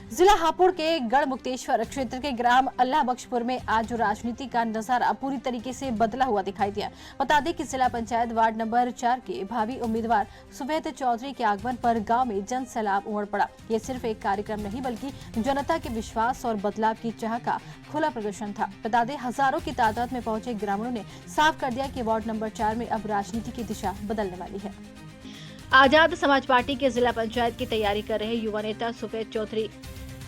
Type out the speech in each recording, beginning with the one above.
जिला हापुड़ के गढ़मुक्तेश्वर क्षेत्र के ग्राम अल्लाह बख्शपुर में आज जो राजनीति का नजारा पूरी तरीके से बदला हुआ दिखाई दिया। बता दें कि जिला पंचायत वार्ड नंबर 4 के भावी उम्मीदवार सुफेद चौधरी के आगमन पर गांव में जन सैलाब उमड़ पड़ा। ये सिर्फ एक कार्यक्रम नहीं बल्कि जनता के विश्वास और बदलाव की चाह का खुला प्रदर्शन था। बता दें हजारों की तादाद में पहुंचे ग्रामीणों ने साफ कर दिया कि वार्ड नंबर 4 में अब राजनीति की दिशा बदलने वाली है। आजाद समाज पार्टी के जिला पंचायत की तैयारी कर रहे युवा नेता सुफेद चौधरी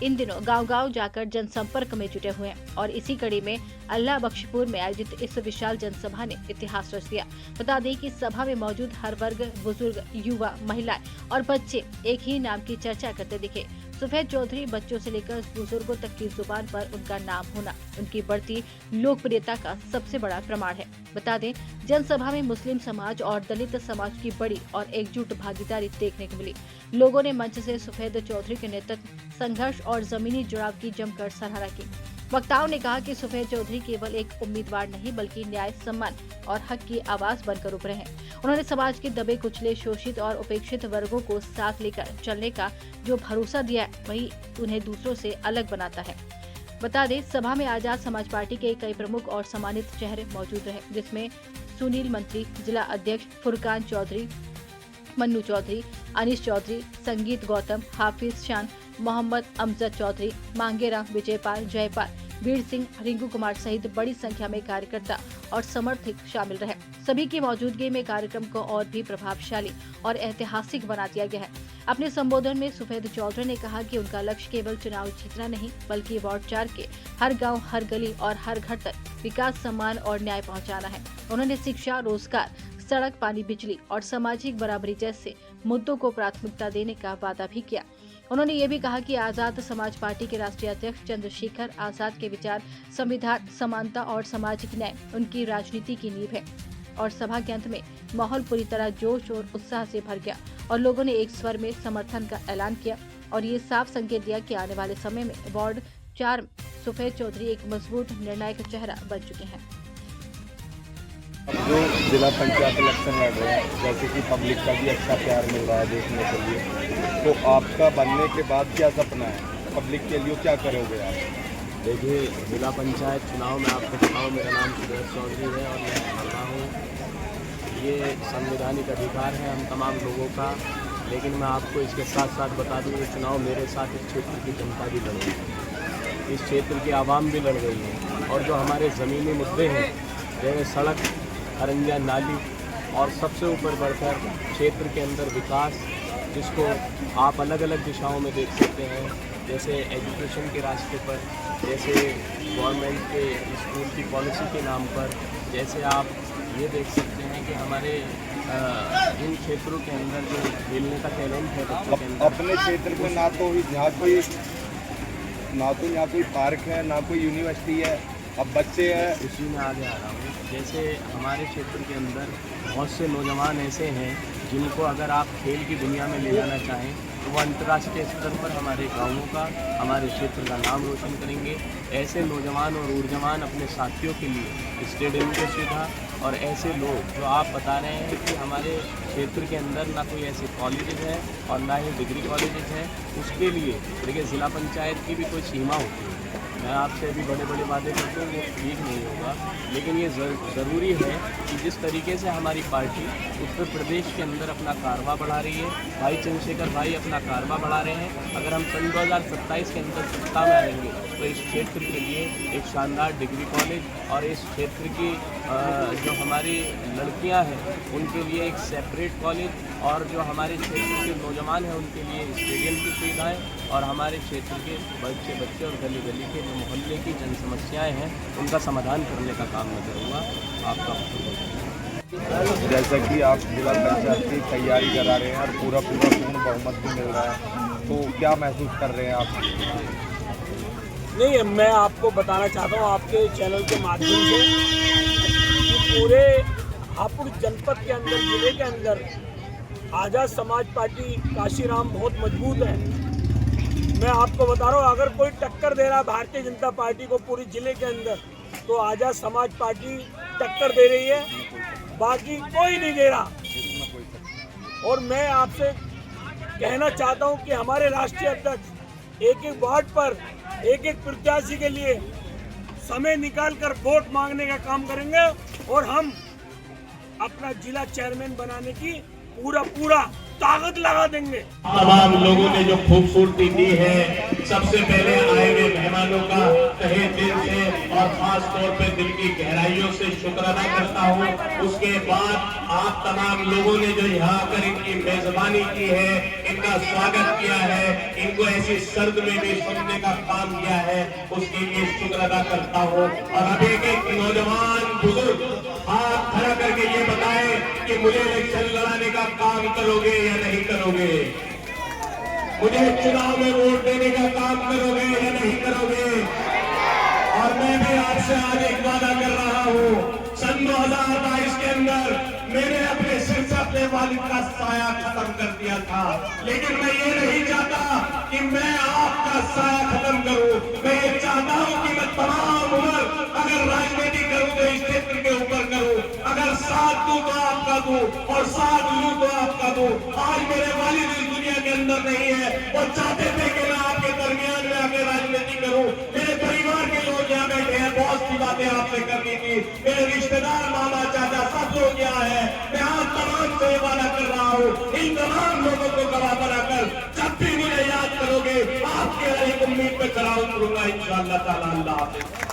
इन दिनों गांव-गांव जाकर जनसंपर्क में जुटे हुए हैं और इसी कड़ी में अल्लाह बख्शपुर में आयोजित इस विशाल जनसभा ने इतिहास रच दिया। बता दें कि सभा में मौजूद हर वर्ग, बुजुर्ग, युवा, महिलाएं और बच्चे एक ही नाम की चर्चा करते दिखे। सुफेद चौधरी बच्चों से लेकर बुजुर्गों तक की जुबान पर उनका नाम होना उनकी बढ़ती लोकप्रियता का सबसे बड़ा प्रमाण है। बता दें जनसभा में मुस्लिम समाज और दलित समाज की बड़ी और एकजुट भागीदारी देखने को मिली। लोगों ने मंच से सुफेद चौधरी के नेतृत्व, संघर्ष और जमीनी जुड़ाव की जमकर सराहना की। वक्ताओं ने कहा कि सुफेद चौधरी केवल एक उम्मीदवार नहीं बल्कि न्याय, सम्मान और हक की आवाज बनकर उभरे हैं। उन्होंने समाज के दबे कुचले, शोषित और उपेक्षित वर्गों को साथ लेकर चलने का जो भरोसा दिया है वही उन्हें दूसरों से अलग बनाता है। बता दें सभा में आजाद समाज पार्टी के कई प्रमुख और सम्मानित चेहरे मौजूद रहे, जिसमें सुनील मंत्री, जिला अध्यक्ष फुरकान चौधरी, मन्नू चौधरी, अनीश चौधरी, संगीत गौतम, हाफिज शान, मोहम्मद अमजद चौधरी, मांगेराम, विजयपाल, जयपाल, वीर सिंह, रिंकू कुमार सहित बड़ी संख्या में कार्यकर्ता और समर्थक शामिल रहे। सभी की मौजूदगी में कार्यक्रम को और भी प्रभावशाली और ऐतिहासिक बना दिया गया है। अपने संबोधन में सुफेद चौधरी ने कहा कि उनका लक्ष्य केवल चुनाव जीतना नहीं बल्कि वार्ड 4 के हर गांव, हर गली और हर घर तक विकास, सम्मान और न्याय पहुंचाना है। उन्होंने शिक्षा, रोजगार, सड़क, पानी, बिजली और सामाजिक बराबरी जैसे मुद्दों को प्राथमिकता देने का वादा भी किया। उन्होंने ये भी कहा कि आजाद समाज पार्टी के राष्ट्रीय अध्यक्ष चंद्रशेखर आजाद के विचार, संविधान, समानता और सामाजिक न्याय उनकी राजनीति की नींव है। और सभा के अंत में माहौल पूरी तरह जोश और उत्साह से भर गया और लोगों ने एक स्वर में समर्थन का ऐलान किया और ये साफ संकेत दिया कि आने वाले समय में वार्ड 4 सुफेद चौधरी एक मजबूत निर्णायक चेहरा बन चुके हैं। जो जिला पंचायत इलेक्शन लड़ रहे हैं, जैसे कि पब्लिक का भी अच्छा प्यार मिल रहा है देखने के लिए, तो आपका बनने के बाद क्या सपना है? पब्लिक के लिए क्या करोगे आप? देखिए, जिला पंचायत चुनाव में आपको बताऊँ, मेरा नाम सुफेद चौधरी है और मैं लड़ रहा हूँ। ये संवैधानिक अधिकार है हम तमाम लोगों का, लेकिन मैं आपको इसके साथ साथ बता दूँ, ये चुनाव मेरे साथ इस क्षेत्र की जनता भी लड़ रही है, इस क्षेत्र की आवाम भी लड़ रही है। और जो हमारे ज़मीनी मुद्दे हैं जैसे सड़क, अरंजा, नाली और सबसे ऊपर बढ़कर क्षेत्र के अंदर विकास, जिसको आप अलग अलग दिशाओं में देख सकते हैं, जैसे एजुकेशन के रास्ते पर, जैसे गवर्नमेंट के स्कूल की पॉलिसी के नाम पर, जैसे आप ये देख सकते हैं कि हमारे इन क्षेत्रों के अंदर जो खेलने का टैलेंट है बच्चों के अंदर। अपने क्षेत्र में ना तो यहाँ कोई पार्क है, ना कोई यूनिवर्सिटी है, अब बच्चे हैं। इसी में आगे आ रहा हूँ। जैसे हमारे क्षेत्र के अंदर बहुत से नौजवान ऐसे हैं जिनको अगर आप खेल की दुनिया में ले जाना चाहें तो वो अंतर्राष्ट्रीय स्तर पर हमारे गाँवों का, हमारे क्षेत्र का नाम रोशन करेंगे। ऐसे नौजवान और ऊर्जावान अपने साथियों के लिए स्टेडियम की सुविधा और ऐसे लोग जो आप बता रहे हैं कि हमारे क्षेत्र के अंदर ना कोई ऐसे कॉलेजेस हैं और ना ही डिग्री कॉलेजेस हैं, उसके लिए देखिए जिला पंचायत की भी कोई सीमा होती है। मैं आपसे अभी बड़े बड़े वादे करता हूँ, वो ठीक नहीं होगा, लेकिन ये ज़रूरी है कि जिस तरीके से हमारी पार्टी उत्तर प्रदेश के अंदर अपना कारवा बढ़ा रही है, भाई चंद्रशेखर भाई अपना कारवा बढ़ा रहे हैं। अगर हम सन 2027 के अंदर सत्ता में आएंगे तो इस क्षेत्र के लिए एक शानदार डिग्री कॉलेज और इस क्षेत्र की जो हमारी लड़कियां हैं उनके लिए एक सेपरेट कॉलेज और जो हमारे क्षेत्र के नौजवान हैं उनके लिए स्टेडियम की सुविधाएं और हमारे क्षेत्र के बच्चे और गली गली के जो मोहल्ले की जन समस्याएँ हैं उनका समाधान करने का काम मैं करूँगा। आपका जैसा कि आप जिला पंचायत की तैयारी करा रहे हैं और पूरा पूर्ण बहुमत भी मिल रहा है, तो क्या महसूस कर रहे हैं आप? नहीं, मैं आपको बताना चाहता हूँ आपके चैनल के माध्यम से कि पूरे हापुड़ जनपद के अंदर, जिले के अंदर आजाद समाज पार्टी काशीराम बहुत मजबूत है। मैं आपको बता रहा हूँ, अगर कोई टक्कर दे रहा है भारतीय जनता पार्टी को पूरे जिले के अंदर, तो आजाद समाज पार्टी टक्कर दे रही है, बाकी कोई नहीं दे रहा। और मैं आपसे कहना चाहता हूं कि हमारे राष्ट्रीय अध्यक्ष एक एक वार्ड पर एक एक प्रत्याशी के लिए समय निकालकर वोट मांगने का काम करेंगे और हम अपना जिला चेयरमैन बनाने की पूरा ताकत लगा देंगे। तमाम लोगों ने जो खूबसूरती दी है, सबसे पहले आए हुए मेहमानों का तहे दिल से और खास तौर पे दिल की गहराइयों से शुक्र अदा करता हूँ। उसके बाद आप तमाम लोगों ने जो यहाँ आकर इनकी मेजबानी की है, इनका स्वागत किया है, इनको ऐसी सर्द में भी सुनने का काम किया है, उसके लिए शुक्र अदा करता हूँ। और अब एक नौजवान बुजुर्ग हाथ खड़ा करके ये बताए कि मुझे इलेक्शन लड़ाने का काम करोगे या नहीं करोगे, मुझे चुनाव में वोट देने का काम करोगे या नहीं करोगे। और मैं भी आपसे आज एक वादा कर रहा हूं, सन 2022 के अंदर मैंने अपने सिर से अपने वालिद का साया खत्म कर दिया था, लेकिन मैं ये नहीं चाहता कि मैं आपका साया खत्म करूं। मैं ये चाहता हूं कि मैं तमाम उम्र अगर राजनीति करूं तो इस क्षेत्र के ऊपर करूं, अगर साथ दूं तो आपका दूं और साथ लूं तो आपका दूं। आज मेरे वालिद इस दुनिया के अंदर नहीं है, वो चाहते थे कि मैं आपके दरमियान में आके राजनीति करूं। मेरे परिवार के लोग यहाँ बैठे हैं, बहुत सी बातें आपसे करनी थी, मेरे रिश्तेदार मामा चाचा सब लोग यहाँ है। मैं आज तमाम से वादा कर रहा हूँ, इन तमाम लोगों को गवाह बनाकर जब भी मुझे याद करोगे आपके हर एक उम्मीद पे खरा उतरूंगा इंशाअल्लाह ताला। अल्लाह हाफ़िज़।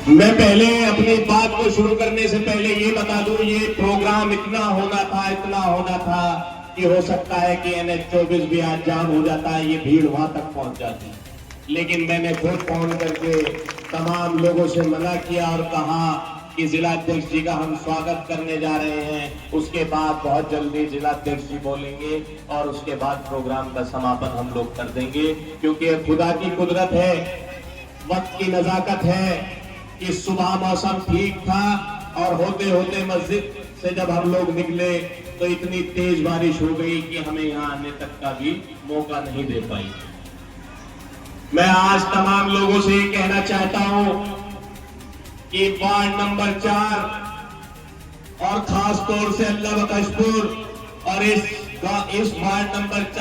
मैं पहले अपनी बात को शुरू करने से पहले ये बता दूं, ये प्रोग्राम इतना होना था कि हो सकता है कि NH-24 भी आज जाम हो जाता है, ये भीड़ वहां तक पहुंच जाती। लेकिन मैंने खुद फोन करके तमाम लोगों से मना किया और कहा कि जिलाध्यक्ष जी का हम स्वागत करने जा रहे हैं, उसके बाद बहुत जल्दी जिलाध्यक्ष जी बोलेंगे और उसके बाद प्रोग्राम का समापन हम लोग कर देंगे। क्योंकि खुदा की कुदरत है, वक्त की नजाकत है कि सुबह मौसम ठीक था और होते होते मस्जिद से जब हम लोग निकले तो इतनी तेज बारिश हो गई कि हमें यहाँ आने तक का भी मौका नहीं दे पाई। मैं आज तमाम लोगों से ये कहना चाहता हूं कि वार्ड नंबर 4 और खास तौर से अल्लाह बख्शपुर और इस वार्ड नंबर 4